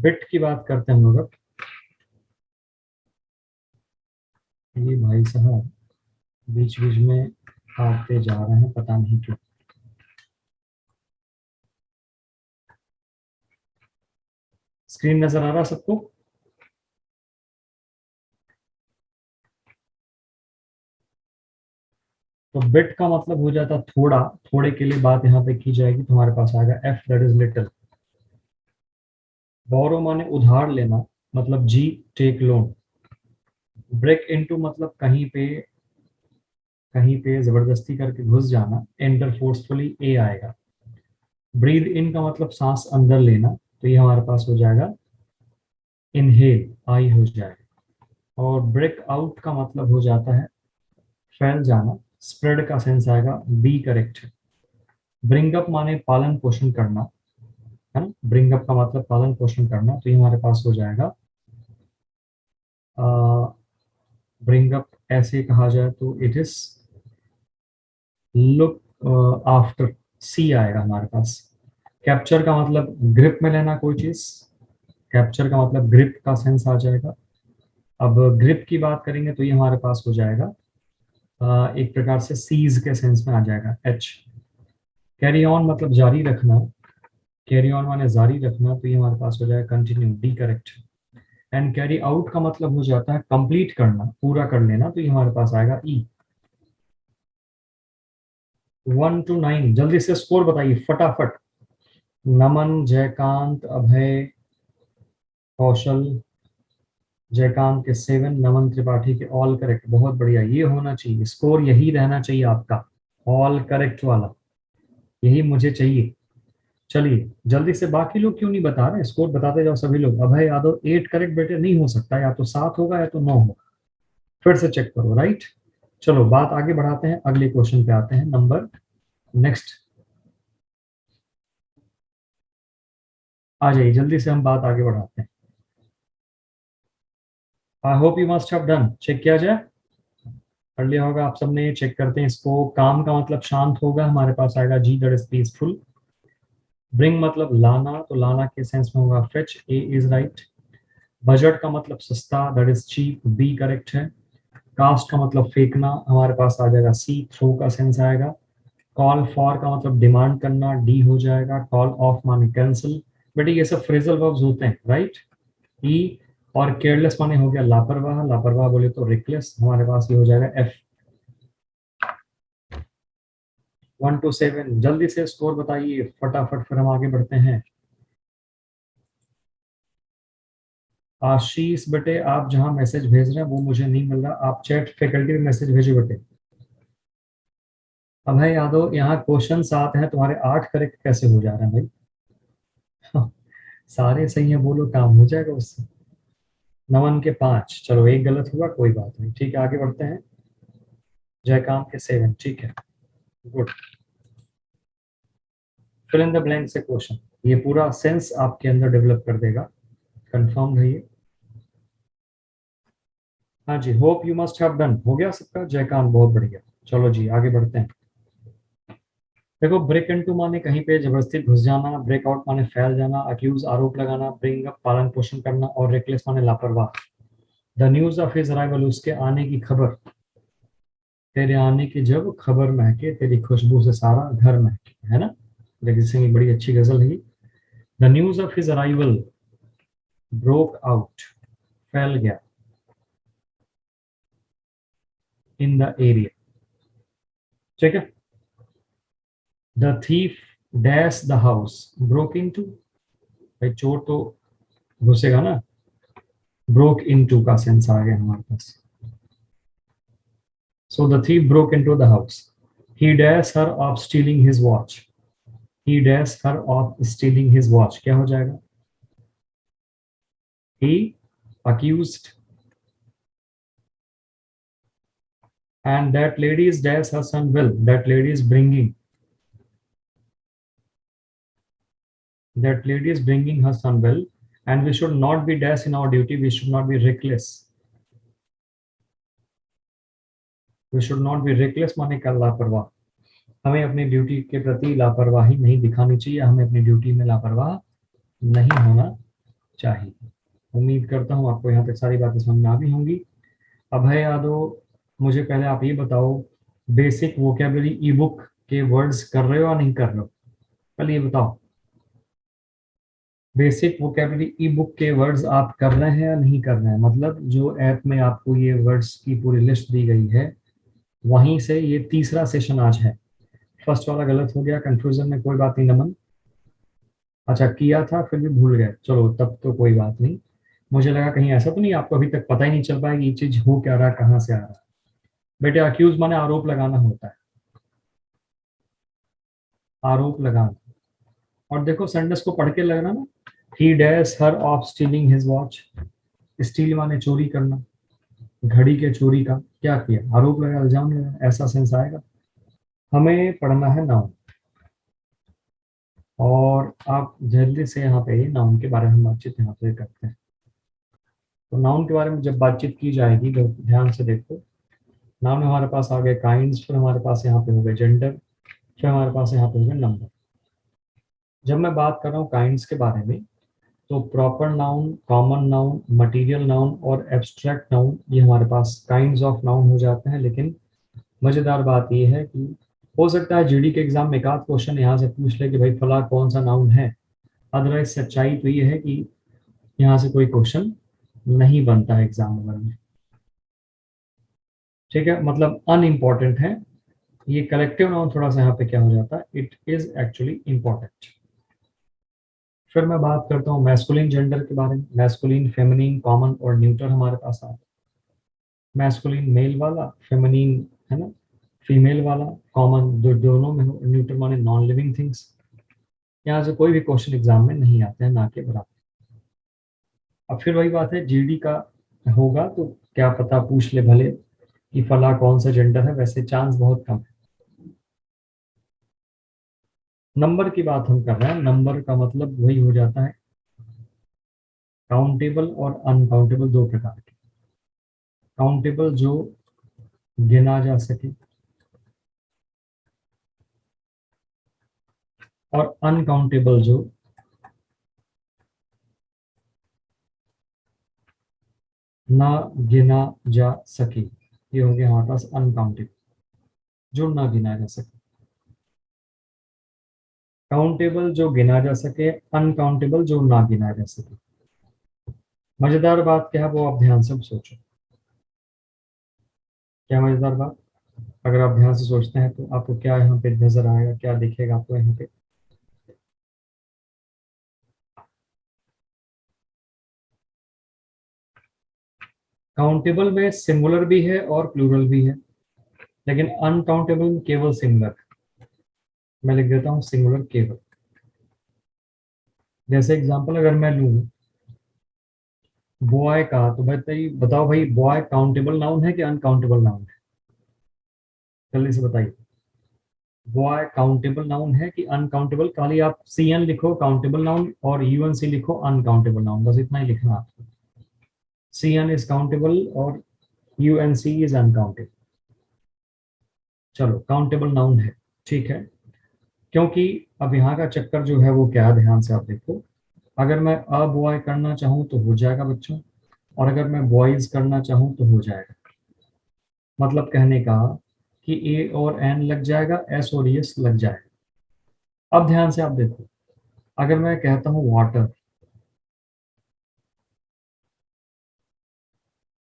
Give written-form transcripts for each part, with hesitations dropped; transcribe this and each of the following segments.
Bit की बात करते हैं हम लोग अब। ये भाई साहब बीच बीच में आते जा रहे हैं, पता नहीं क्यों। स्क्रीन नजर आ रहा है सबको? तो बिट का मतलब हो जाता थोड़ा, थोड़े के लिए बात यहाँ पे की जाएगी तो हमारे पास आएगा एफ, दैट इज लिटिल। बोरो माने उधार लेना, मतलब जी, टेक लोन। ब्रेक इनटू मतलब कहीं पे जबरदस्ती करके घुस जाना, एंटर फोर्सफुली, ए आएगा। ब्रीद इन का मतलब सांस अंदर लेना, तो ये हमारे पास हो जाएगा इनहेल, आई हो जाएगा। और ब्रेक आउट का मतलब हो जाता है फैल जाना, स्प्रेड का सेंस आएगा, बी करेक्ट है। ब्रिंग अप माने पालन पोषण करना, है ना, ब्रिंग अप का मतलब पालन पोषण करना, तो ये हमारे पास हो जाएगा ब्रिंग अप। ऐसे कहा जाए तो इट इज लुक आफ्टर, सी आएगा हमारे पास। कैप्चर का मतलब ग्रिप में लेना कोई चीज, कैप्चर का मतलब ग्रिप का सेंस आ जाएगा। अब ग्रिप की बात करेंगे तो ये हमारे पास हो जाएगा एक प्रकार से सीज के सेंस में आ जाएगा, एच। कैरी ऑन मतलब जारी रखना, कैरी ऑन माने जारी रखना, तो ये हमारे पास हो जाएगा continue, D correct. And carry out का मतलब हो जाता है कंप्लीट करना, पूरा कर लेना, तो ये हमारे पास आएगा ई। 1 to 9 जल्दी से स्कोर बताइए फटाफट। नमन, जयकांत, अभय, कौशल। जयकांत के 7, नमन त्रिपाठी के ऑल करेक्ट, बहुत बढ़िया। ये होना चाहिए स्कोर, यही रहना चाहिए आपका, ऑल करेक्ट वाला, यही मुझे चाहिए। चलिए जल्दी से, बाकी लोग क्यों नहीं बता रहे, स्कोर बताते जाओ सभी लोग। अभय यादव 8 करेक्ट बेटे, नहीं हो सकता, या तो 7 होगा या तो 9 होगा, फिर से चेक करो, राइट। चलो बात आगे बढ़ाते हैं, अगले क्वेश्चन पे आते हैं। नंबर नेक्स्ट, आ जाइए जल्दी से, हम बात आगे बढ़ाते हैं। I hope you must have done, check किया जाए, कर लिया होगा आप सबने। चेक करते हैं इसको। काम का मतलब शांत होगा, हमारे पास आएगा G, that is peaceful. Bring मतलब लाना, तो लाना के सेंस में होगा fetch, A is right. Budget का मतलब सस्ता, that is cheap, B correct है। कास्ट का मतलब फेंकना, हमारे पास आ जाएगा सी, थ्रो का सेंस आएगा। कॉल फॉर का मतलब डिमांड करना, डी हो जाएगा। कॉल ऑफ माने कैंसिल। बेटे ये सब फ्रेजल वर्ब्स होते हैं, राइट। ई। और केयरलेस माने हो गया लापरवाह, लापरवाह बोले तो रिकलेस, हमारे पास ये हो जाएगा एफ। 1 to 7 जल्दी से स्कोर बताइए फटाफट, फिर हम आगे बढ़ते हैं। आशीष बेटे, आप जहां मैसेज भेज रहे हैं वो मुझे नहीं मिल रहा, आप चैट फैकल्टी में मैसेज भेजो बेटे। अभय यादव, यहाँ क्वेश्चन 7 हैं, तुम्हारे 8 करेक्ट कैसे हो जा रहे हैं भाई? सारे सही है बोलो, काम हो जाएगा उससे। नमन के 5, चलो एक गलत हुआ, कोई बात नहीं, ठीक है आगे बढ़ते हैं। जयकांत के 7, ठीक है, good. Fill in the blank से क्वेश्चन, ये पूरा सेंस आपके अंदर डेवलप कर देगा, कंफर्म रहिए। हाँ जी, hope you must have done, हो गया सबका? जयकांत बहुत बढ़िया। चलो जी आगे बढ़ते हैं। देखो, ब्रेक इनटू माने कहीं पे जबरदस्ती घुस जाना, ब्रेक आउट माने फैल जाना, अक्यूज आरोप लगाना, ब्रिंग अप पालन पोषण करना, और रेकलेस माने लापरवाह। The news of his arrival, उसके आने की खबर। तेरे आने की जब खबर महके, तेरी खुशबू से सारा घर महके, है ना। जगजीत सिंह की बड़ी अच्छी गजल है। The news of his arrival broke out, फैल गया, इन द एरिया, ठीक है। The thief dash the house, broke into, भाई चोर तो घुसेगा ना, ब्रोक इनटू का सेंस आ गया हमारे पास। So the thief broke into the house. He dares her of stealing his watch. He dares her of stealing his watch. क्या हो जाएगा? He accused, and that lady is dares her son will. That lady is bringing. That lady is bringing her son will. And we should not be dash in our duty. We should not be reckless. We should not be reckless माने का लापरवाह। हमें अपनी duty के प्रति लापरवाही नहीं दिखानी चाहिए, हमें अपनी ड्यूटी में लापरवाह नहीं होना चाहिए। उम्मीद करता हूँ आपको यहाँ तक सारी बातें समझ में आ गई होंगी। अभय यादव, मुझे पहले आप ये बताओ, बेसिक वोकेबलरी ई बुक के वर्ड्स कर रहे हो या नहीं कर रहे हो? पहले ये बताओ, बेसिक वोकेबलरी ई बुक के वर्ड्स आप कर रहे हैं या नहीं कर रहे हैं? मतलब जो ऐप में आपको ये वर्ड्स की पूरी लिस्ट दी गई है, वहीं से ये तीसरा सेशन आज है। फर्स्ट वाला गलत हो गया, कंफ्यूजन में, कोई बात नहीं नमन। अच्छा किया था फिर भी भूल गए, चलो तब तो कोई बात नहीं। मुझे लगा कहीं ऐसा तो नहीं आपको अभी तक पता ही नहीं चल पाया कि ये चीज हो क्या रहा है, कहाँ से आ रहा है। बेटे अक्यूज माने आरोप लगाना होता है, आरोप लगाना। और देखो संडेस को पढ़ के लगना ना, ही dash her of stealing his watch. Steel माने चोरी करना, घड़ी के चोरी का क्या किया, आरोप लगा, इल्जाम लगा, ऐसा सेंस आएगा। हमें पढ़ना है नाउन, और आप जल्दी से यहाँ पे नाउन के बारे में बातचीत यहाँ पे करते हैं। तो नाउन के बारे में जब बातचीत की जाएगी तो ध्यान से देखो। नाउन में हमारे पास आ गए काइंड्स, फिर हमारे पास यहाँ पे हो गए जेंडर, फिर हमारे पास यहाँ पे हो गए नंबर। जब मैं बात कर रहा हूँ काइंड्स के बारे में, तो proper noun, common noun, material noun और एब्स्ट्रैक्ट नाउन, ये हमारे पास काइंड्स ऑफ नाउन हो जाते हैं। लेकिन मजेदार बात यह है कि हो सकता है जीडी के एग्जाम में एक आध क्वेश्चन यहाँ से पूछ ले कि भाई फला कौन सा नाउन है। अदरवाइज सच्चाई तो ये है कि यहाँ से कोई क्वेश्चन नहीं बनता है एग्जाम में। ठीक है, मतलब अनइम्पॉर्टेंट है। ये कलेक्टिव नाउन थोड़ा सा यहाँ पे क्या हो जाता है, इट इज एक्चुअली इंपॉर्टेंट। फिर मैं बात करता हूँ मैस्कुलिन जेंडर के बारे में। मैस्कुलिन, फेमिनिन, कॉमन और न्यूटर हमारे पास आता है। मैस्कुलिन मेल वाला, फेमिनिन है ना फीमेल वाला, कॉमन दोनों में हो, न्यूटर माने नॉन लिविंग थिंग्स। यहाँ से कोई भी क्वेश्चन एग्जाम में नहीं आते हैं, ना के बराबर। अब फिर वही बात है, जीडी का होगा तो क्या पता पूछ ले भले कि फला कौन सा जेंडर है, वैसे चांस बहुत कम है। नंबर की बात हम कर रहे हैं, नंबर का मतलब वही हो जाता है, काउंटेबल और अनकाउंटेबल दो प्रकार के। काउंटेबल जो गिना जा सके, और अनकाउंटेबल जो ना गिना जा सके। ये हो गया हमारे पास अनकाउंटेबल, जो ना गिना जा सके। काउंटेबल जो गिना जा सके, अनकाउंटेबल जो ना गिना जा सके। मजेदार बात क्या है वो आप ध्यान से सोचो। क्या मजेदार बात, अगर आप ध्यान से सोचते हैं तो आपको क्या यहाँ पे नजर आएगा, क्या दिखेगा आपको यहाँ पे? काउंटेबल में सिंगुलर भी है और प्लूरल भी है, लेकिन अनकाउंटेबल में केवल सिंगुलर। मैं लिख देता हूँ सिंगुलर केवल। जैसे एग्जांपल अगर मैं लूँ बॉय का, तो बताओ भाई बॉय काउंटेबल नाउन है कि अनकाउंटेबल नाउन है? जल्दी से बताइए, बॉय काउंटेबल नाउन है कि अनकाउंटेबल? खाली आप सी एन लिखो काउंटेबल नाउन और यूएनसी लिखो अनकाउंटेबल नाउन, बस इतना ही लिखना आपको। सी एन इज काउंटेबल और यूएनसी इज अनकाउंटेबल। चलो काउंटेबल नाउन है, ठीक है। क्योंकि अब यहाँ का चक्कर जो है वो क्या है, ध्यान से आप देखो। अगर मैं अ बॉय करना चाहूँ तो हो जाएगा बच्चों, और अगर मैं बॉयज करना चाहूँ तो हो जाएगा। मतलब कहने का कि ए और एन लग जाएगा, एस और एस लग जाएगा। अब ध्यान से आप देखो, अगर मैं कहता हूँ वाटर,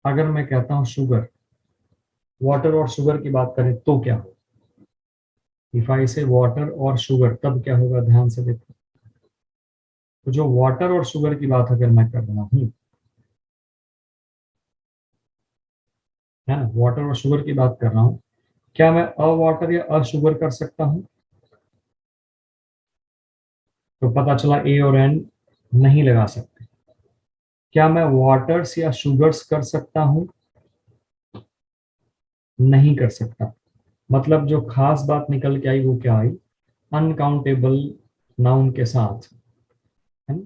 अगर मैं कहता हूँ शुगर, वाटर और शुगर की बात करें तो क्या होगा? इफ आई से वाटर और शुगर, तब क्या होगा, ध्यान से देखो। तो जो वाटर और शुगर की बात अगर मैं कर रहा हूँ, है ना, वाटर और शुगर की बात कर रहा हूँ, क्या मैं अ वाटर या अ शुगर कर सकता हूँ? तो पता चला ए और एन नहीं लगा सकते। क्या मैं वाटर्स या शुगर्स कर सकता हूँ? नहीं कर सकता। मतलब जो खास बात निकल के आई वो क्या आई, अनकाउंटेबल नाउन के साथ, है ना,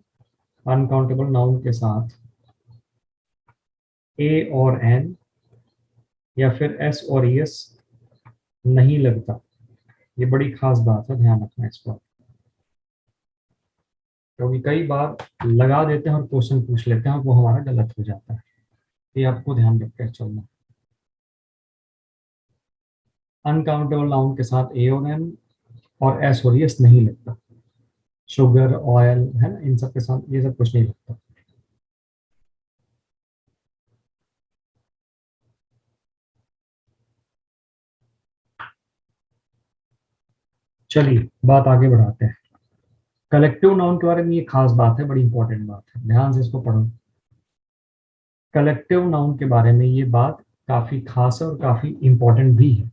अनकाउंटेबल नाउन के साथ ए और एन या फिर एस और एस नहीं लगता। ये बड़ी खास बात है, ध्यान रखना इस पर। क्योंकि कई बार लगा देते हैं और क्वेश्चन पूछ लेते हैं और वो हमारा गलत हो जाता है। ये आपको ध्यान रखकर चलना। अनकाउंटेबल नाउन के साथ ए और एन और एस और एस नहीं लगता। शुगर, ऑयल, है ना, इन सब के साथ ये सब कुछ नहीं लगता। चलिए बात आगे बढ़ाते हैं। कलेक्टिव नाउन के बारे में ये खास बात है, बड़ी इंपॉर्टेंट बात है, ध्यान से इसको पढ़ो। कलेक्टिव नाउन के बारे में ये बात काफी खास है और काफी इंपॉर्टेंट भी है।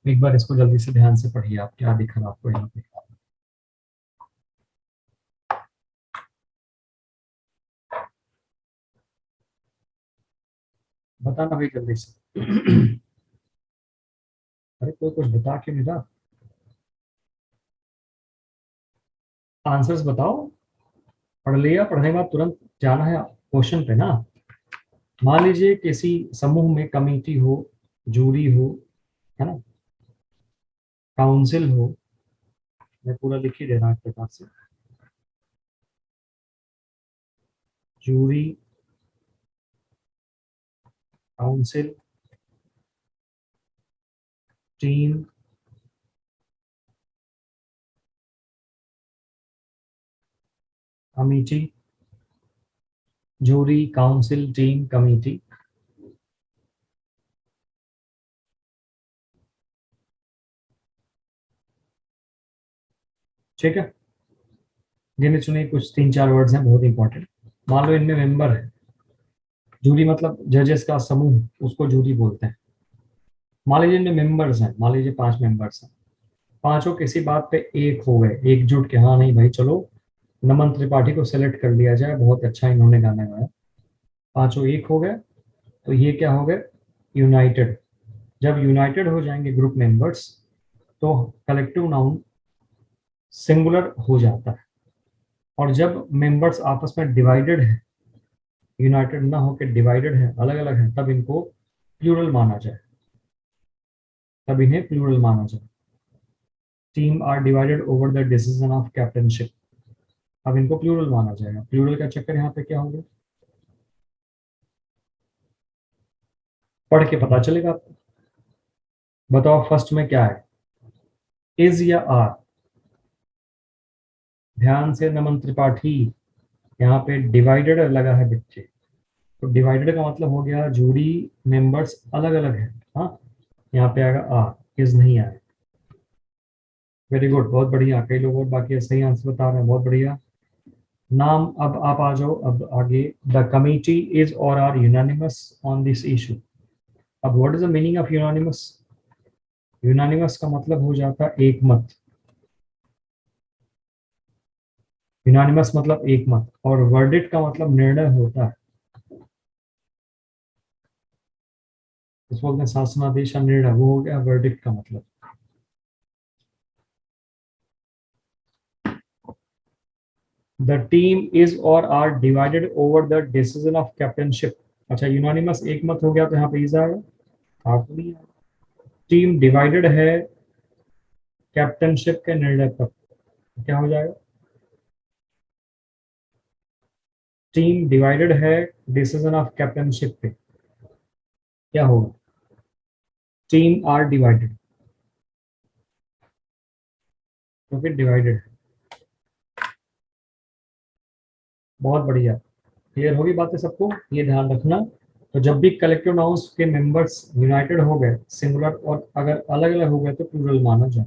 एक बार इसको जल्दी से ध्यान से पढ़िए। आप क्या दिख रहा है आपको यहाँ पे? बताना भाई जल्दी से। अरे कोई कुछ बता क्यों नहीं रहा? आंसर्स बताओ। पढ़ लिया? पढ़ने के बाद तुरंत जाना है क्वेश्चन पे ना। मान लीजिए किसी समूह में कमेटी हो, जूरी हो, है ना, काउंसिल हो। मैं पूरा लिख ही दे रहा हूँ एक प्रकार से। Jury, council, team, committee. Jury, council, team, committee. ठीक है। गिने चुने कुछ 3-4 वर्ड्स हैं बहुत इंपॉर्टेंट। मान लो इनमें मेंबर है। जूरी मतलब जजेस का समूह, उसको जूरी बोलते हैं। मान लीजिए इनमें मेंबर्स हैं, मान लीजिए 5 मेंबर्स हैं। पांचों किसी बात पे एक हो गए, एकजुट के, हाँ नहीं भाई चलो नमन त्रिपाठी को सेलेक्ट कर लिया जाए, बहुत अच्छा इन्होंने गाना गाया। पांचों एक हो गए तो ये क्या हो गए? यूनाइटेड। जब यूनाइटेड हो जाएंगे ग्रुप मेंबर्स तो कलेक्टिव नाउन सिंगुलर हो जाता है। और जब मेंबर्स आपस में डिवाइडेड है, यूनाइटेड ना होकर डिवाइडेड है, अलग अलग है, तब इनको प्लूरल माना जाए। तब इन्हें प्लूरल माना जाए। Team are divided over the decision of captaincy. अब इनको प्लूरल माना जाएगा। प्लूरल का चक्कर यहाँ पे क्या होगा? पढ़ के पता चलेगा आपको। बताओ फर्स्ट में क्या है, इज या आर? ध्यान से नमन त्रिपाठी, यहाँ पे डिवाइडेड लगा है बच्चे, तो डिवाइडेड का मतलब हो गया जूरी मेंबर्स अलग अलग है। हाँ, यहाँ पे आएगा आर, इज नहीं आया। वेरी गुड, बहुत बढ़िया। कई लोग और बाकी सही आंसर बता रहे हैं, बहुत बढ़िया। नाम, अब आप आ जाओ अब आगे। द कमिटी इज और are unanimous on this issue. अब what is the meaning of unanimous? Unanimous का मतलब हो जाता है एक मत। यूनानिमस मतलब एक मत, और वर्डिक्ट का मतलब निर्णय होता है। इस बोलते हैं शासनादेश या निर्णय, वो हो गया वर्डिक्ट का मतलब। द टीम इज और are divided over the decision of captaincy. अच्छा, यूनानिमस एक मत हो गया तो यहाँ पे इज आएगा, आर तो नहीं आएगा। टीम डिवाइडेड है कैप्टनशिप के निर्णय पर, क्या हो जाएगा? टीम डिवाइडेड है डिसीजन ऑफ कैप्टनशिप पे, क्या होगा? टीम आर डिवाइडेड, तो फिर डिवाइडेड है। बहुत बढ़िया। क्लियर होगी बातें सबको? ये ध्यान रखना। तो जब भी कलेक्टिव नाउन्स के मेंबर्स यूनाइटेड हो गए सिंगुलर, और अगर अलग अलग हो गए तो प्लूरल माना जाए।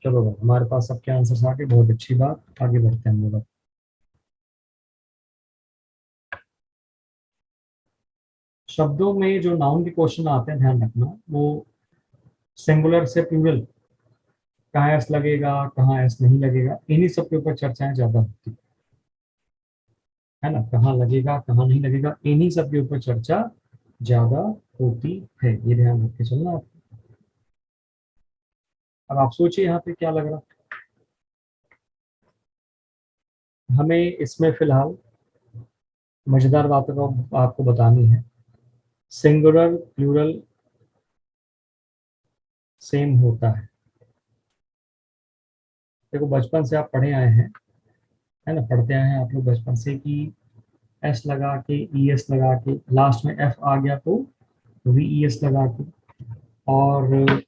चलो भाई, हमारे पास सबके आंसर्स आ गए, बहुत अच्छी बात। आगे बढ़ते हैं हम लोग। शब्दों में जो नाउन के क्वेश्चन आते हैं, ध्यान रखना, वो सिंगुलर से प्लूरल, कहाँ एस लगेगा कहाँ एस नहीं लगेगा, इन्हीं सब के ऊपर चर्चाएं ज्यादा होती है ना। कहाँ लगेगा कहाँ नहीं लगेगा, इन्हीं सब के ऊपर चर्चा ज्यादा होती है, ये ध्यान रख के चलना आप। अब आप सोचिए यहाँ पे क्या लग रहा है हमें इसमें फिलहाल। मजेदार बातें तो आपको बतानी है। सिंगुलर प्लूरल सेम होता है, देखो बचपन से आप पढ़े आए हैं, है ना, पढ़ते आए हैं आप लोग बचपन से कि एस लगा के ई एस लगा के लास्ट में एफ आ गया तो वी ई एस लगा के, और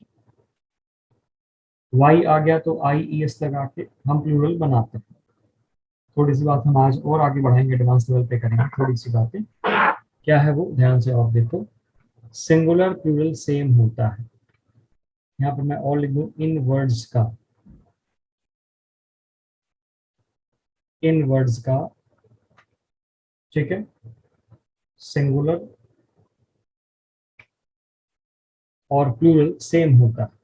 वाई आ गया तो आई ई एस लगा के हम प्लूरल बनाते हैं। थोड़ी सी बात हम आज और आगे बढ़ाएंगे, एडवांस लेवल पे करेंगे थोड़ी सी बातें। क्या है वो, ध्यान से आप देखो। सिंगुलर प्लूरल सेम होता है, यहाँ पर मैं और लिख दूं इन वर्ड्स का, इन वर्ड्स का, ठीक है, सिंगुलर और प्लूरल सेम होता है।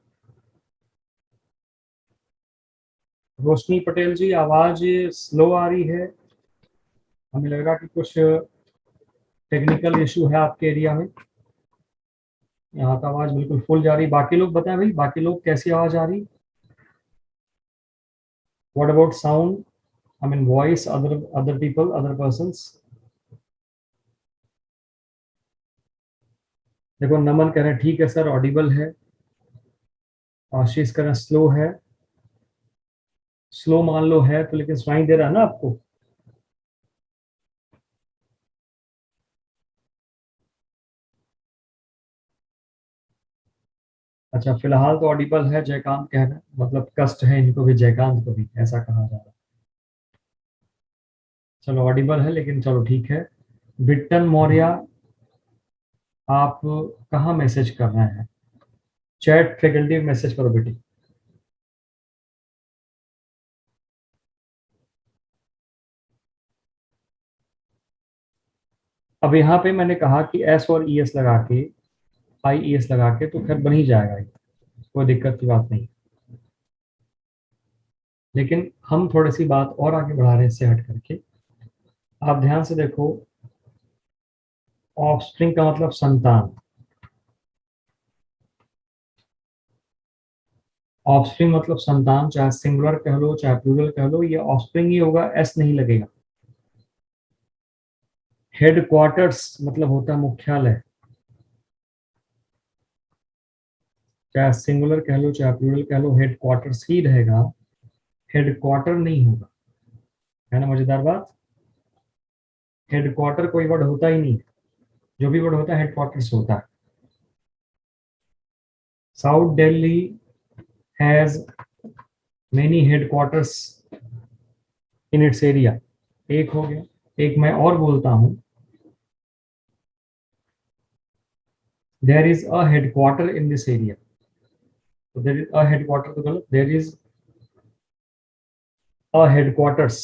रोशनी पटेल जी, आवाज स्लो आ रही है, हमें लग रहा कि कुछ टेक्निकल इशू है आपके एरिया में। यहाँ तो आवाज बिल्कुल फुल जा रही। बाकी लोग बताएं भाई, बाकी लोग कैसी आवाज आ रही? What about sound, I mean voice, other people, other persons. देखो नमन कह रहे हैं ठीक है सर, ऑडिबल है। आशीष कह रहे हैं स्लो है। स्लो मान लो है तो, लेकिन सुनाई दे रहा है ना आपको? अच्छा, फिलहाल तो ऑडिबल है, जयकांत कह रहे हैं, मतलब कष्ट है इनको भी, जयकांत को भी ऐसा कहा जा रहा है। चलो ऑडिबल है, लेकिन चलो ठीक है। बिट्टन मौर्य, आप कहाँ मैसेज कर रहे हैं? चैट फैकल्टी में मैसेज करो बेटी। अब यहाँ पे मैंने कहा कि एस और ई एस लगा के, आई ई एस लगा के तो खैर बन ही जाएगा ये, कोई दिक्कत की बात नहीं। लेकिन हम थोड़ी सी बात और आगे बढ़ा रहे हैं इससे हट करके। आप ध्यान से देखो, ऑफस्प्रिंग का मतलब संतान। ऑफस्प्रिंग मतलब संतान, चाहे सिंगुलर कह लो चाहे प्लूरल कह लो, ये ऑफस्प्रिंग ही होगा, एस नहीं लगेगा। हेडक्वार्टर्स मतलब होता है मुख्यालय, चाहे सिंगुलर कह लो चाहे प्लूरल कह लो, हेडक्वार्टर्स ही रहेगा, हेडक्वार्टर नहीं होगा। है ना मजेदार बात? हेडक्वार्टर कोई वर्ड होता ही नहीं, जो भी वर्ड होता है हेडक्वार्टर्स होता है। South Delhi has many headquarters in its area. एक हो गया। एक मैं और बोलता हूं, there is a headquarter in this area. तो देयर इज अ हेडक्वार्टर तो गलत, देयर इज अ हेडक्वार्टर्स।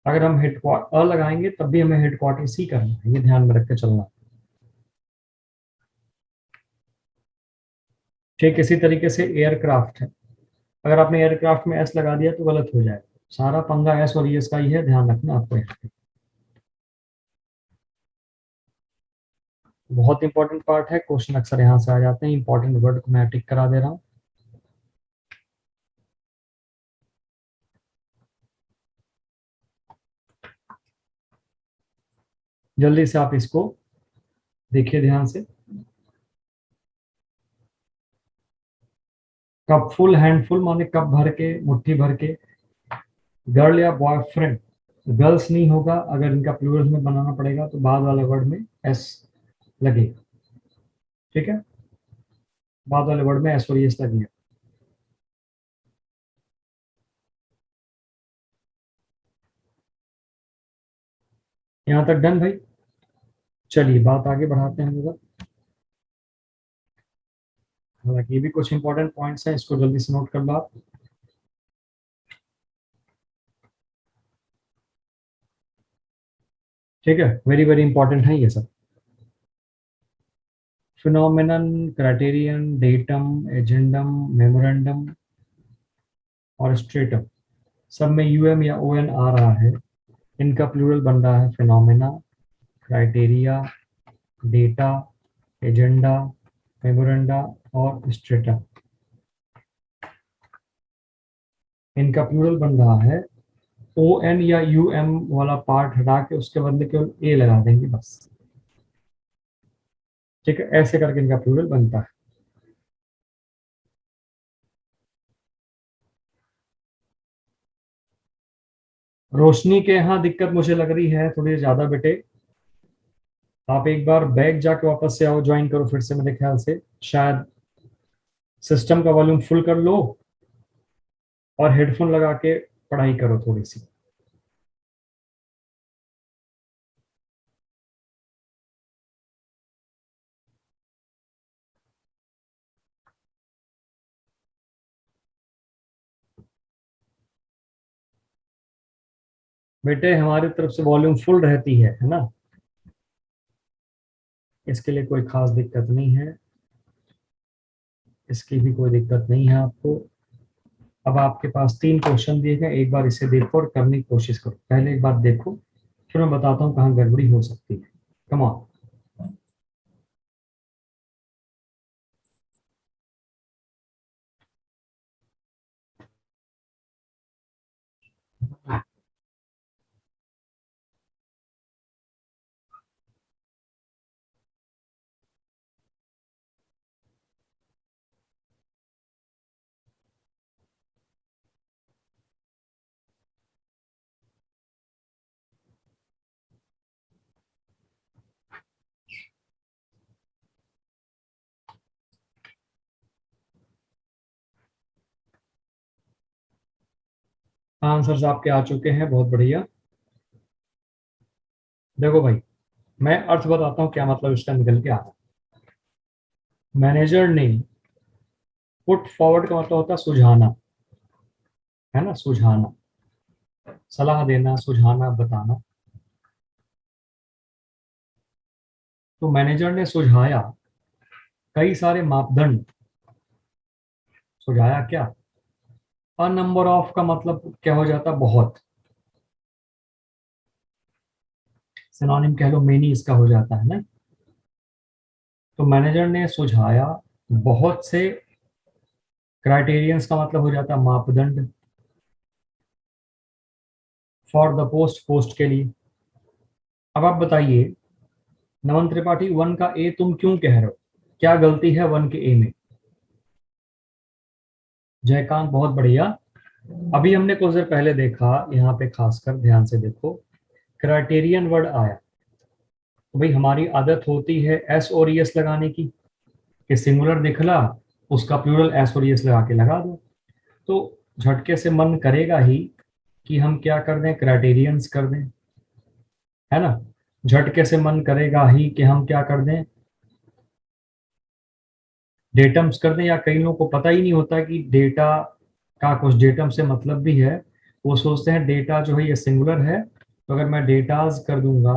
अगर हम हेडक्वार्टर अ लगाएंगे तब भी हमें हेडक्वार्टर्स ही करना है, ये ध्यान में रख के चलना। ठीक इसी तरीके से एयरक्राफ्ट है, अगर आपने एयरक्राफ्ट में एस लगा दिया तो गलत हो जाएगा। सारा पंगा एस और एस का ही है, ध्यान रखना आपको यहाँ पे। बहुत इंपॉर्टेंट पार्ट है, क्वेश्चन अक्सर यहाँ से आ जाते हैं। इंपॉर्टेंट वर्ड को मैं टिक करा दे रहा हूँ। जल्दी से आप इसको देखिए ध्यान से। कप फुल, हैंडफुल माने कप भर के, मुट्ठी भर के। गर्ल या बॉयफ्रेंड, गर्ल्स नहीं होगा, अगर इनका प्लूरल में बनाना पड़ेगा तो बाद वाले वर्ड में एस लगेगा। ठीक है, बाद वाले वर्ड में एस और एस लगेगा। यहाँ तक डन भाई? चलिए बात आगे बढ़ाते हैं हम लोग। हालांकि ये भी कुछ इंपॉर्टेंट पॉइंट्स हैं, इसको जल्दी से नोट कर लो आप। ठीक है, वेरी वेरी इंपॉर्टेंट है ये सब। Phenomenon, criterion, datum, agendum, memorandum और स्ट्रेटम, सब में यूएम या ओएन आ रहा है। इनका प्लूरल बन रहा है phenomena, criteria, data, agenda, memoranda और स्ट्रेटा। इनका प्लूरल बन रहा है। ओ एन या यू एम वाला पार्ट हटा के उसके बदले केवल ए लगा देंगे बस। ठीक है, ऐसे करके इनका प्लूरल बनता है। रोशनी के यहाँ दिक्कत मुझे लग रही है थोड़ी ज्यादा बेटे। आप एक बार बैग जाके वापस से आओ, ज्वाइन करो फिर से, मेरे ख्याल से शायद सिस्टम का वॉल्यूम फुल कर लो और हेडफोन लगा के पढ़ाई करो थोड़ी सी। बेटे हमारी तरफ से वॉल्यूम फुल रहती है ना, इसके लिए कोई खास दिक्कत नहीं है, इसकी भी कोई दिक्कत नहीं है आपको। अब आपके पास 3 क्वेश्चन दिए गए, एक बार इसे देखो और करने की कोशिश करो। पहले एक बार देखो, फिर मैं बताता हूँ कहाँ गड़बड़ी हो सकती है। Come on. आंसर्स आपके आ चुके हैं, बहुत बढ़िया। देखो भाई, मैं अर्थ बताता हूँ क्या मतलब इसका निकल के आ रहा है। मैनेजर ने पुट फॉरवर्ड का मतलब होता है सुझाना, है ना, सुझाना, सलाह देना, सुझाना, बताना। तो मैनेजर ने सुझाया कई सारे मापदंड। सुझाया क्या? अ नंबर ऑफ का मतलब क्या हो जाता है? बहुत। सिनोनिम कह लो, मेनी इसका हो जाता है ना। तो मैनेजर ने सुझाया बहुत से क्राइटेरियंस का मतलब हो जाता है मापदंड। फॉर द पोस्ट, पोस्ट के लिए। अब आप बताइए, नमन त्रिपाठी, वन का ए तुम क्यों कह रहे हो? क्या गलती है वन के ए में? जयकांत, बहुत बढ़िया। अभी हमने कुछ देर पहले देखा, यहाँ पे खासकर ध्यान से देखो, क्राइटेरियन वर्ड आया। तो भाई हमारी आदत होती है एस और एस लगाने की, कि सिंगुलर दिखला, उसका प्लूरल एस और एस लगा के लगा दो। तो झटके से मन करेगा ही कि हम क्या कर दें, क्राइटेरियंस कर दें, है ना। झटके से मन करेगा ही कि हम क्या कर दें, डेटम्स कर दें। या कई लोगों को पता ही नहीं होता कि डेटा का कुछ डेटम से मतलब भी है। वो सोचते हैं डेटा जो है ये सिंगुलर है, तो अगर मैं डेटाज कर दूंगा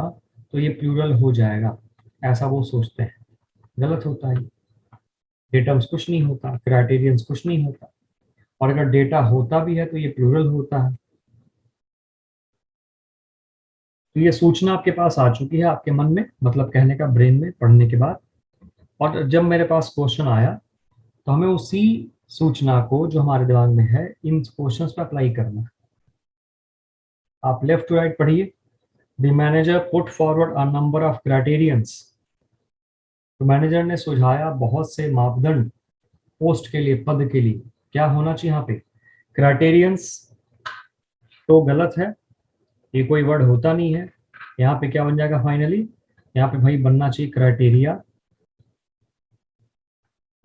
तो ये प्लूरल हो जाएगा, ऐसा वो सोचते हैं। गलत होता है। डेटम्स कुछ नहीं होता, क्राइटेरियंस कुछ नहीं होता, और अगर डेटा होता भी है तो ये प्लूरल होता है। तो ये सूचना आपके पास आ चुकी है आपके मन में, मतलब कहने का ब्रेन में पढ़ने के बाद। और जब मेरे पास क्वेश्चन आया तो हमें उसी सूचना को जो हमारे दिमाग में है इन क्वेश्चंस पे अप्लाई करना है। आप लेफ्ट टू राइट पढ़िए। The manager put forward a number of criterions. तो मैनेजर ने सुझाया बहुत से मापदंड पोस्ट के लिए, पद के लिए। क्या होना चाहिए यहाँ पे? क्राइटेरियंस तो गलत है, ये कोई वर्ड होता नहीं है। यहाँ पे क्या बन जाएगा फाइनली? यहाँ पे भाई बनना चाहिए क्राइटेरिया।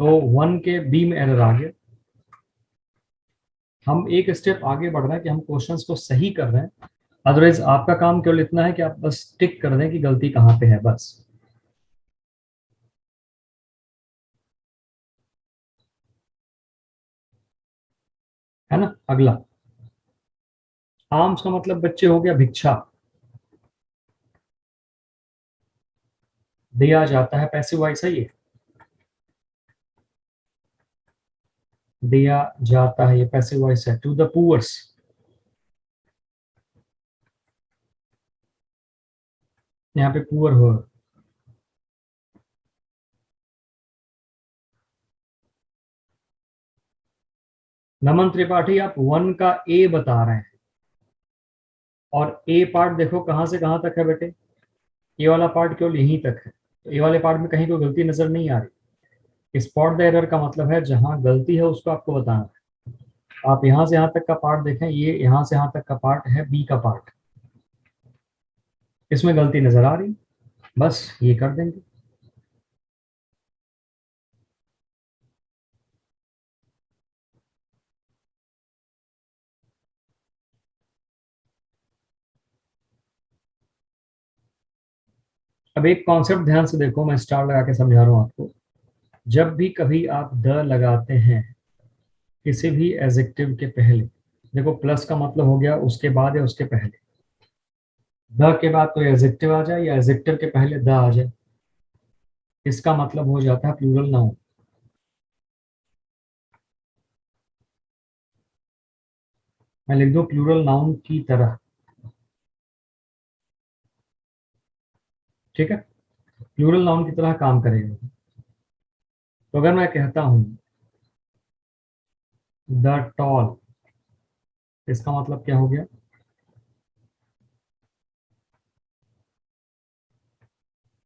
तो वन के बी में एरर आ गया। हम एक स्टेप आगे बढ़ रहे हैं कि हम क्वेश्चंस को सही कर रहे हैं। अदरवाइज आपका काम केवल इतना है कि आप बस टिक कर दें कि गलती कहाँ पे है, बस। है ना। अगला, आर्म्स का मतलब बच्चे हो गया भिक्षा। दिया जाता है, पैसिव वॉइस है ये। दिया जाता है, ये पैसिव वॉइस है। टू द पुअर्स, यहाँ पे पुअर हो। नमन त्रिपाठी, आप वन का ए बता रहे हैं, और ए पार्ट देखो कहां से कहां तक है बेटे। ये वाला पार्ट केवल यहीं तक है, तो ये वाले पार्ट में कहीं कोई गलती नजर नहीं आ रही। स्पॉट द एरर का मतलब है जहां गलती है उसको आपको बताना है। आप यहाँ से यहाँ तक का पार्ट देखें, ये यहाँ से यहाँ तक का पार्ट है बी का पार्ट, इसमें गलती नजर आ रही, बस ये कर देंगे। अब एक कॉन्सेप्ट ध्यान से देखो, मैं स्टार लगा के समझा रहा हूँ आपको। जब भी कभी आप द लगाते हैं किसी भी एडजेक्टिव के पहले, देखो प्लस का मतलब हो गया उसके बाद या उसके पहले, द के बाद कोई एडजेक्टिव आ जाए या एडजेक्टिव के पहले द आ जाए, इसका मतलब हो जाता है प्लूरल नाउन। मैं लिख दूं प्लूरल नाउन की तरह, ठीक है, प्लूरल नाउन की तरह काम करेगा। तो अगर मैं कहता हूं द टॉल, इसका मतलब क्या हो गया,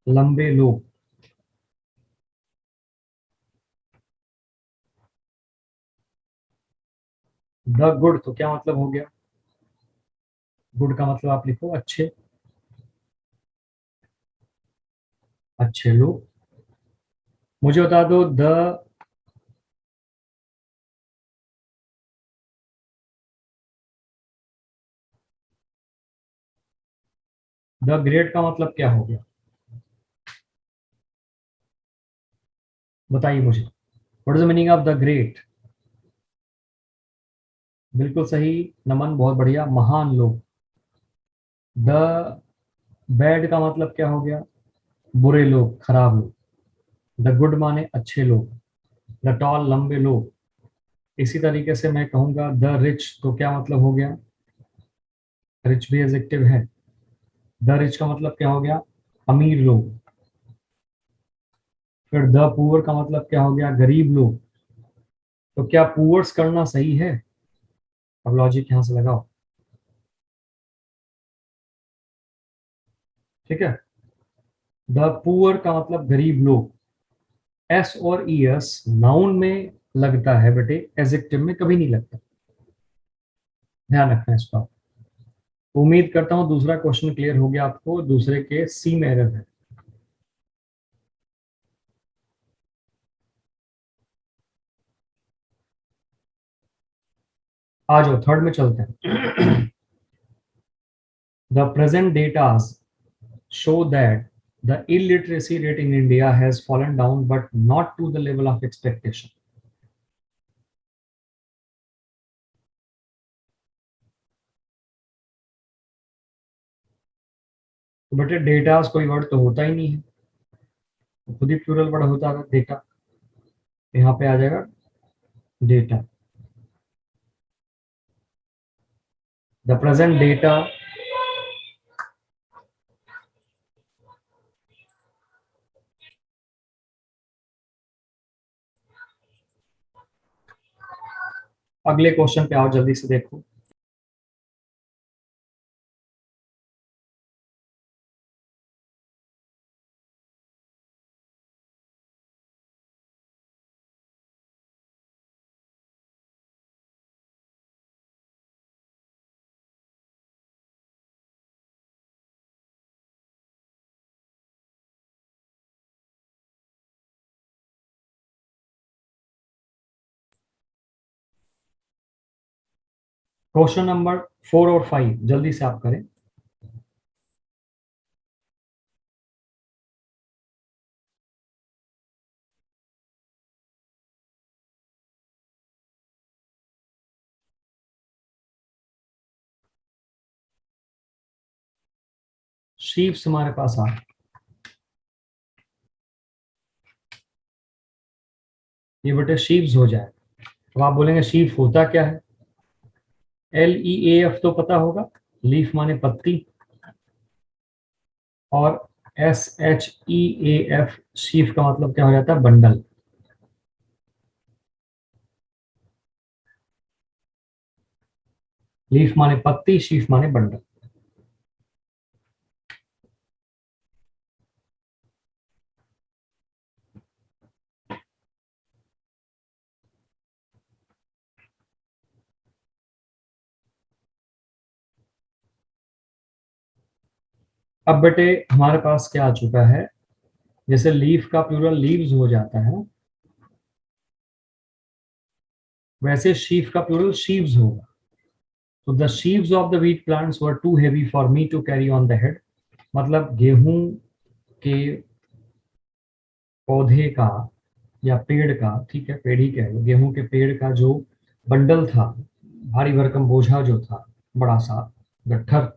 लंबे लोग। द गुड, तो क्या मतलब हो गया, गुड का मतलब आप लिखो अच्छे, अच्छे लोग। मुझे बता दो द ग्रेट का मतलब क्या हो गया, बताइए मुझे, what is the meaning of the great. बिल्कुल सही, नमन, बहुत बढ़िया, महान लोग। द बैड का मतलब क्या हो गया, बुरे लोग, खराब लोग। द गुड माने अच्छे लोग, द टॉल लंबे लोग। इसी तरीके से मैं कहूंगा द रिच, तो क्या मतलब हो गया, रिच भी एडजेक्टिव है, द रिच का मतलब क्या हो गया, अमीर लोग। फिर द पुअर का मतलब क्या हो गया, गरीब लोग। तो क्या पुअर्स करना सही है, अब लॉजिक यहां से लगाओ, ठीक है। द पुअर का मतलब गरीब लोग, एस और ई एस नाउन में लगता है बेटे, एडजेक्टिव में कभी नहीं लगता, ध्यान रखना इस बात। उम्मीद करता हूं दूसरा क्वेश्चन क्लियर हो गया आपको, दूसरे के सी में एरर है। आ जाओ थर्ड में चलते हैं। The present datas show that the illiteracy rate in India has fallen down, but not to the level of expectation. तो बेटे डेटा कोई वर्ड तो होता ही नहीं है, तो खुद ही प्लूरल वर्ड होता है डेटा, यहाँ पे आ जाएगा डेटा, द प्रेजेंट डेटा। अगले क्वेश्चन पे आओ, जल्दी से देखो। क्वेश्चन नंबर 4 और 5 जल्दी से आप करें। शीप्स हमारे पास आ, ये बेटे शीप्स हो जाए। अब आप बोलेंगे शीप होता क्या है, LEAF तो पता होगा, लीफ माने पत्ती, और SHEAF शीफ का मतलब क्या हो जाता है, बंडल। लीफ माने पत्ती, शीफ माने बंडल। अब बेटे हमारे पास क्या आ चुका है, जैसे लीफ का प्लूरल लीव्स हो जाता है, वैसे शीफ का प्लूरल शीव्स होगा। तो the sheaves of the wheat plants were too heavy for me to carry on the head, मतलब गेहूं के पौधे का या पेड़ का, ठीक है पेड़ ही कह लो, गेहूं के पेड़ का जो बंडल था, भारी भरकम बोझा जो था, बड़ा सा गट्ठर,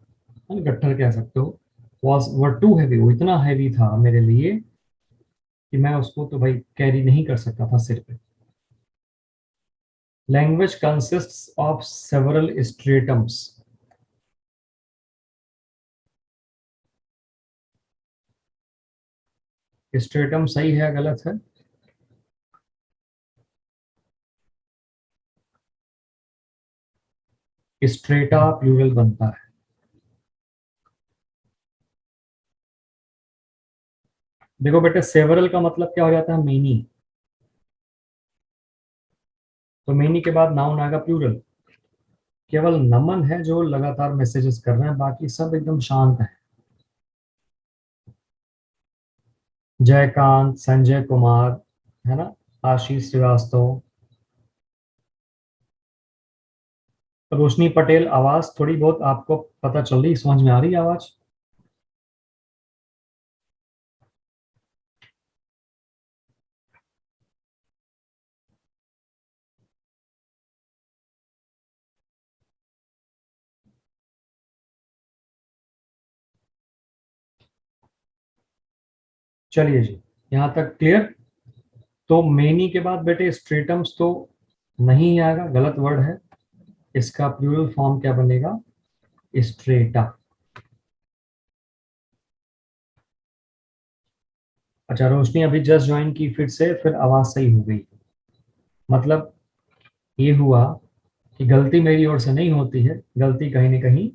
गट्ठर कह सकते हो, वॉज वर टू हैवी, वो इतना हैवी था मेरे लिए कि मैं उसको तो भाई कैरी नहीं कर सकता था सिर पे। Language consists of several stratums, stratum सही है गलत है? स्ट्रेटा प्लूरल बनता है। देखो बेटे सेवरल का मतलब क्या हो जाता है, मेनी, तो मेनी के बाद नाउन आएगा प्लूरल। केवल नमन है जो लगातार मैसेजेस कर रहे हैं, बाकी सब एकदम शांत है। जयकांत, संजय कुमार, है ना, आशीष श्रीवास्तव, रोशनी पटेल। आवाज थोड़ी बहुत आपको पता चल रही, समझ में आ रही है आवाज? चलिए जी, यहाँ तक क्लियर। तो मेनी के बाद बेटे स्ट्रेटम्स तो नहीं आएगा, गलत वर्ड है। इसका प्लूरल फॉर्म क्या बनेगा, स्ट्रेटा। अच्छा रोशनी अभी जस्ट ज्वाइन की फिर से, फिर आवाज सही हो गई, मतलब ये हुआ कि गलती मेरी ओर से नहीं होती है, गलती कहीं ना कहीं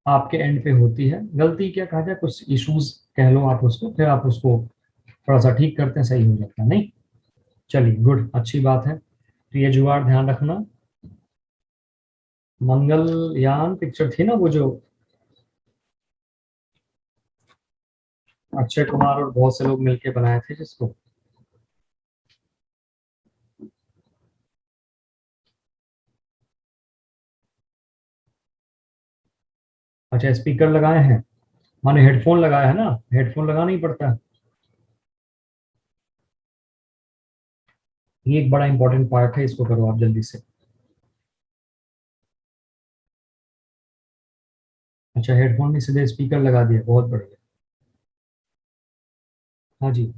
आपके एंड पे होती है। गलती क्या कहा जाए, कुछ इश्यूज कह लो आप उसको, फिर आप उसको थोड़ा सा ठीक करते हैं, सही हो जाता है नहीं। चलिए गुड, अच्छी बात है। तो ये जुगाड़ ध्यान रखना। मंगलयान पिक्चर थी ना वो, जो अक्षय कुमार और बहुत से लोग मिलके बनाए थे जिसको। अच्छा स्पीकर लगाए हैं, माने हेडफोन लगाया है ना, हेडफोन लगाना ही पड़ता है। ये एक बड़ा इंपॉर्टेंट पार्ट है, इसको करो आप जल्दी से। अच्छा हेडफोन में सीधे स्पीकर लगा दिया, बहुत बढ़िया। हाँ जी,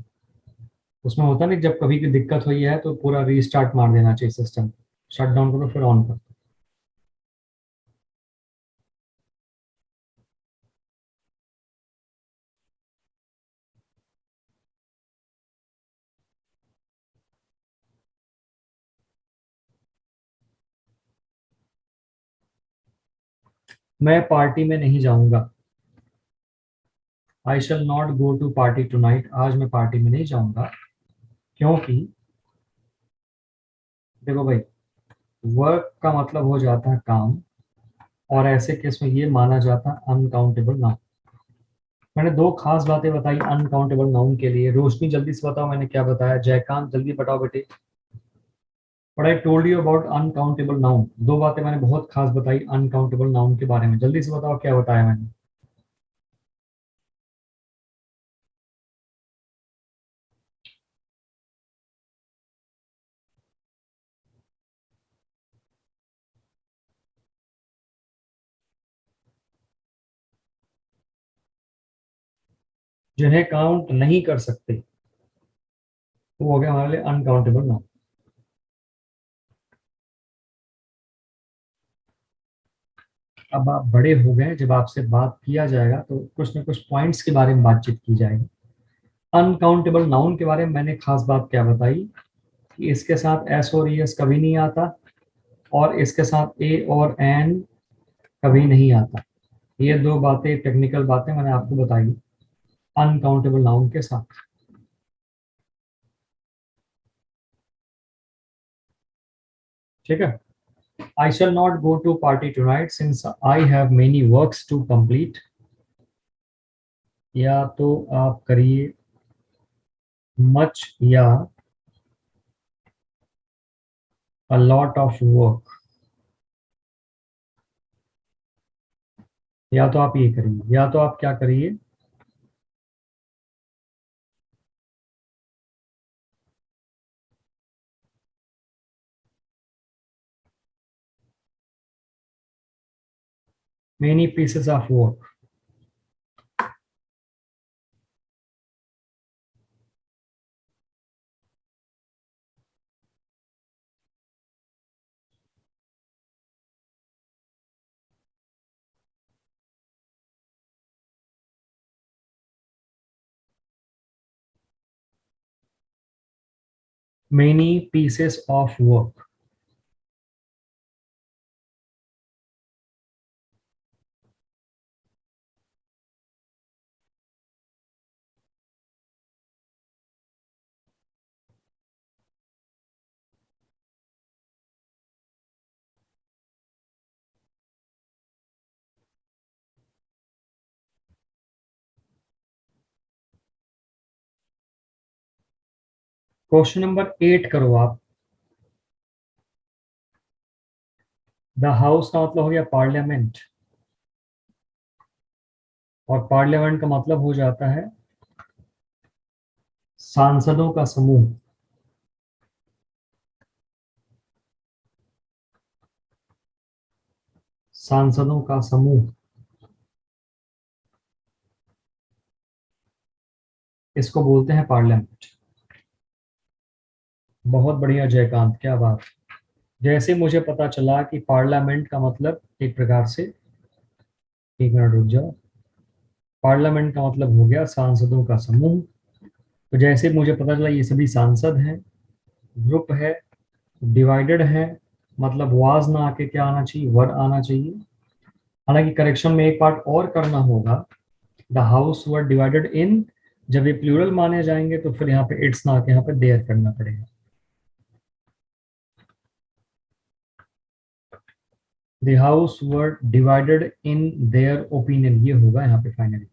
उसमें होता नहीं, जब कभी भी दिक्कत हुई है तो पूरा रीस्टार्ट मार देना चाहिए सिस्टम, शट डाउन करो फिर ऑन करो। मैं पार्टी में नहीं जाऊंगा, I shall not go to party tonight, आज मैं पार्टी में नहीं जाऊंगा, क्योंकि देखो भाई, वर्क का मतलब हो जाता है काम, और ऐसे केस में ये माना जाता है अनकाउंटेबल नाउन। मैंने दो खास बातें बताई अनकाउंटेबल नाउन के लिए। रोशनी जल्दी से बताओ मैंने क्या बताया, जयकांत जल्दी बताओ बेटे। But I told you about uncountable noun, दो बातें मैंने बहुत खास बताई अनकाउंटेबल नाउन के बारे में, जल्दी से बताओ क्या बताया मैंने। जिन्हें काउंट नहीं कर सकते वो हो गया हमारे लिए अनकाउंटेबल नाउन। अब आप बड़े हो गए, जब आपसे बात किया जाएगा तो कुछ ना कुछ पॉइंट्स के बारे में बातचीत की जाएगी। अनकाउंटेबल नाउन के बारे में मैंने खास बात क्या बताई, कि इसके साथ एस और एस कभी नहीं आता, और इसके साथ ए और एन कभी नहीं आता। ये दो बातें, टेक्निकल बातें मैंने आपको बताई अनकाउंटेबल नाउन के साथ। ठीक है, I shall not go to party tonight since I have many works to complete. या तो आप करिए मच या अ लॉट ऑफ वर्क, या तो आप ये करिए, या तो आप क्या करिए, many pieces of work. Many pieces of work. Question number 8 करो आप। द हाउस का मतलब हो गया पार्लियामेंट, और पार्लियामेंट का मतलब हो जाता है सांसदों का समूह। सांसदों का समूह, इसको बोलते हैं पार्लियामेंट। बहुत बढ़िया जयकांत, क्या बात। जैसे मुझे पता चला कि पार्लियामेंट का मतलब एक प्रकार से, एक मिनट रुक जाओ, पार्लियामेंट का मतलब हो गया सांसदों का समूह। तो जैसे मुझे पता चला ये सभी सांसद हैं, ग्रुप है, डिवाइडेड है, मतलब वाज ना आके क्या आना चाहिए, वर आना चाहिए। हालांकि करेक्शन में एक पार्ट और करना होगा, द हाउस वर डिवाइडेड इन, जब ये प्लूरल माने जाएंगे तो फिर यहाँ पे इट्स ना आके यहाँ पे देयर करना पड़ेगा। The house were divided in their opinion, ये होगा यहाँ पे फाइनली।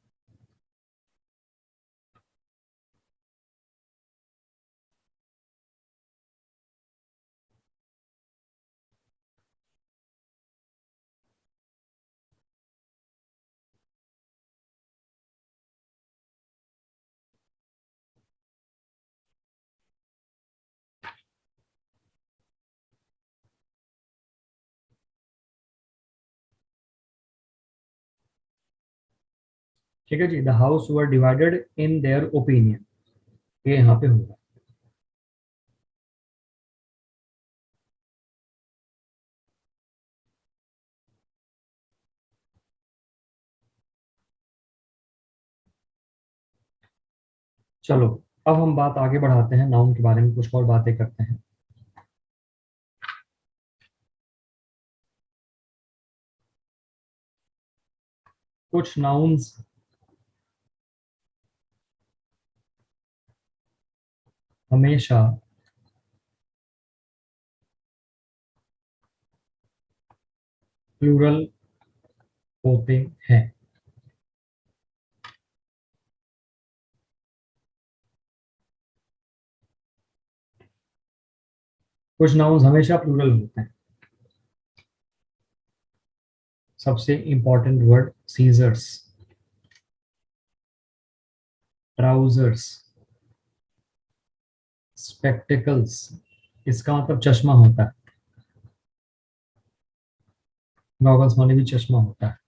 ठीक है जी, the house were divided in their opinion, ये यहाँ पे होगा। चलो, अब हम बात आगे बढ़ाते हैं, नाउन के बारे में कुछ और बातें करते हैं। कुछ नाउन्स हमेशा प्लूरल होते हैं। कुछ नाउन्स हमेशा प्लूरल होते हैं। सबसे important word scissors, trousers, spectacles, इसका मतलब चश्मा होता है, गॉगल्स माने भी चश्मा होता है।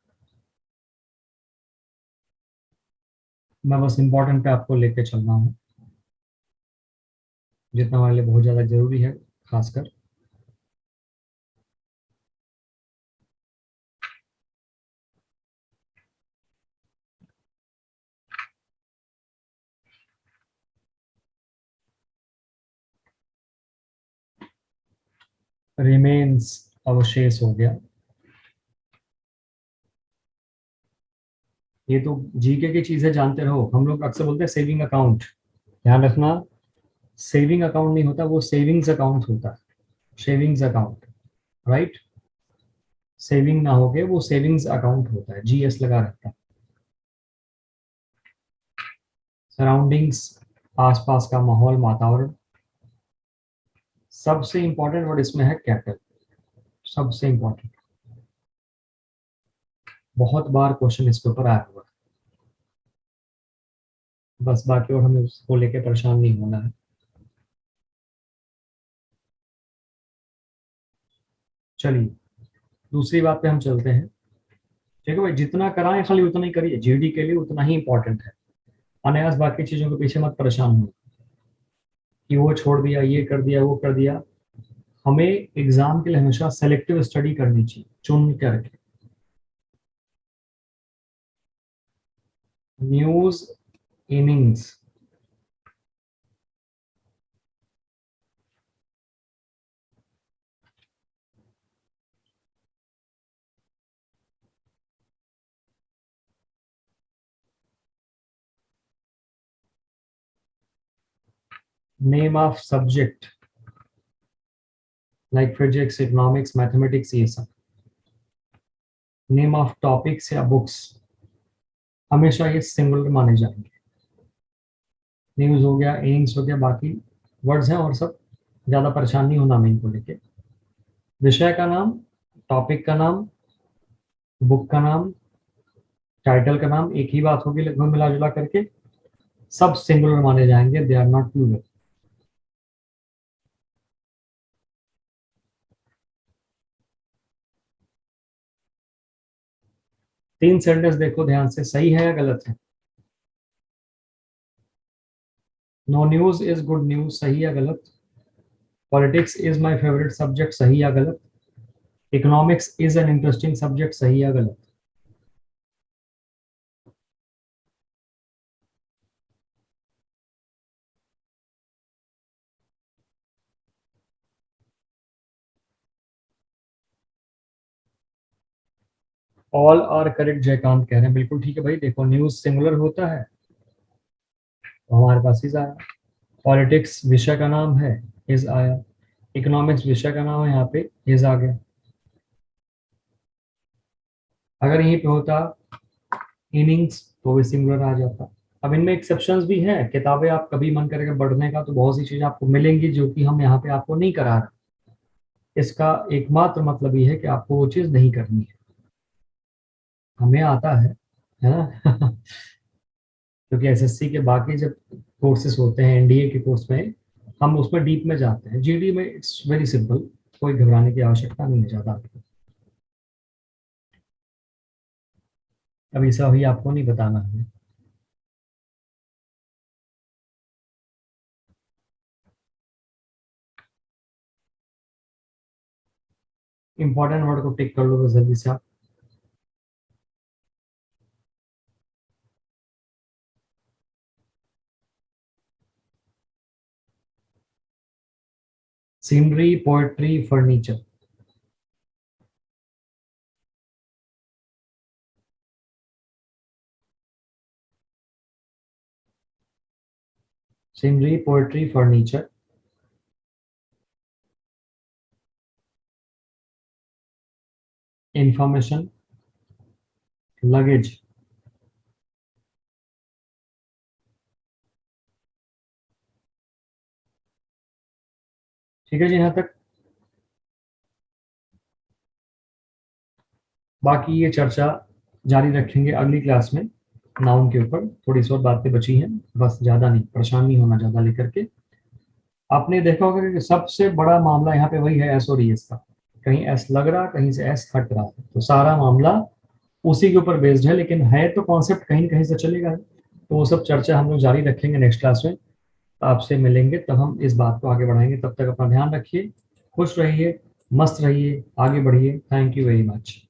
मैं बस इंपॉर्टेंट पे आपको लेके चल रहा हूँ, जितना हमारे लिए बहुत ज्यादा जरूरी है, खासकर। रिमेन्स, अवशेष हो गया। ये तो जीके की चीजें जानते रहो, हम लोग अक्सर बोलते हैं सेविंग अकाउंट, ध्यान रखना, सेविंग अकाउंट नहीं होता, वो सेविंग्स अकाउंट होता है, सेविंग्स अकाउंट, राइट। सेविंग ना होके वो सेविंग्स अकाउंट होता है, जीएस लगा रहता है। सराउंडिंग्स, आसपास का माहौल, वातावरण। सबसे इंपॉर्टेंट वर्ड इसमें है कैटल, सबसे इंपॉर्टेंट। बहुत बार क्वेश्चन इसके ऊपर आया हुआ है, बस बाकी और हमें उसको लेके परेशान नहीं होना है। चलिए दूसरी बात पे हम चलते हैं। ठीक है भाई, जितना कराएं खाली उतना ही करिए, जीडी के लिए उतना ही इंपॉर्टेंट है। अनायास बाकी चीजों के पीछे मत परेशान हो कि वो छोड़ दिया, ये कर दिया, वो कर दिया। हमें एग्जाम के लिए हमेशा सेलेक्टिव स्टडी करनी चाहिए, चुन करके। News innings, name of subject like physics, economics, mathematics, ये सब। नेम ऑफ टॉपिक्स या बुक्स, हमेशा ये सिंगुलर माने जाएंगे। न्यूज हो गया, एम्स हो गया, बाकी वर्ड्स हैं और सब, ज्यादा परेशान नहीं होना हमें इनको लेके। विषय का नाम, टॉपिक का नाम, बुक का नाम, टाइटल का नाम, एक ही बात होगी लगभग मिला जुला करके। सब सिंगुलर माने जाएंगे, दे आर नॉट प्लूरल। तीन सेंटेंस देखो ध्यान से, सही है या गलत है? No news is good news, सही या गलत? Politics is my favourite subject, सही या गलत? Economics is an interesting subject, सही या गलत? ऑल आर करेक्ट, जयकांत कह रहे हैं, बिल्कुल ठीक है भाई। देखो न्यूज सिंगुलर होता है तो हमारे पास इज आया। पॉलिटिक्स विषय का नाम है, इज आया। इकोनॉमिक्स विषय का नाम है, यहाँ पे इज आ गया। अगर यहीं पे होता इनिंग्स तो भी सिंगुलर आ जाता। अब इनमें एक्सेप्शंस भी हैं, किताबें आप कभी मन करेगा पढ़ने का तो बहुत सी चीजें आपको मिलेंगी जो कि हम यहाँ पे आपको नहीं करा रहे। इसका एकमात्र मतलब ये है कि आपको वो चीज नहीं करनी है। हमें आता है ना? क्योंकि एसएससी के बाकी जब कोर्सेज होते हैं, एनडीए के कोर्स में हम उसमें डीप में जाते हैं। जीडी में इट्स वेरी सिंपल, कोई घबराने की आवश्यकता नहीं है ज्यादा आपको। अभी ऐसा ही आपको नहीं बताना है। इंपॉर्टेंट वर्ड को टिक कर लो बस जल्दी से आप। Scenery, poetry, furniture. Scenery, poetry, furniture. Information, luggage. ठीक है जी यहाँ तक। बाकी ये चर्चा जारी रखेंगे अगली क्लास में। नाउन के ऊपर थोड़ी सी और बातें बची हैं, बस ज्यादा नहीं, परेशान नहीं होना ज्यादा लेकर के। आपने देखा होगा कि सबसे बड़ा मामला यहाँ पे वही है, एस और ईएस का। कहीं एस लग रहा, कहीं से एस हट रहा है, तो सारा मामला उसी के ऊपर बेस्ड है। लेकिन है तो कॉन्सेप्ट कहीं न कहीं से चलेगा, तो वो सब चर्चा हम लोग जारी रखेंगे नेक्स्ट क्लास में। आपसे मिलेंगे तब हम इस बात को आगे बढ़ाएंगे। तब तक अपना ध्यान रखिए, खुश रहिए, मस्त रहिए, आगे बढ़िए। Thank you very much.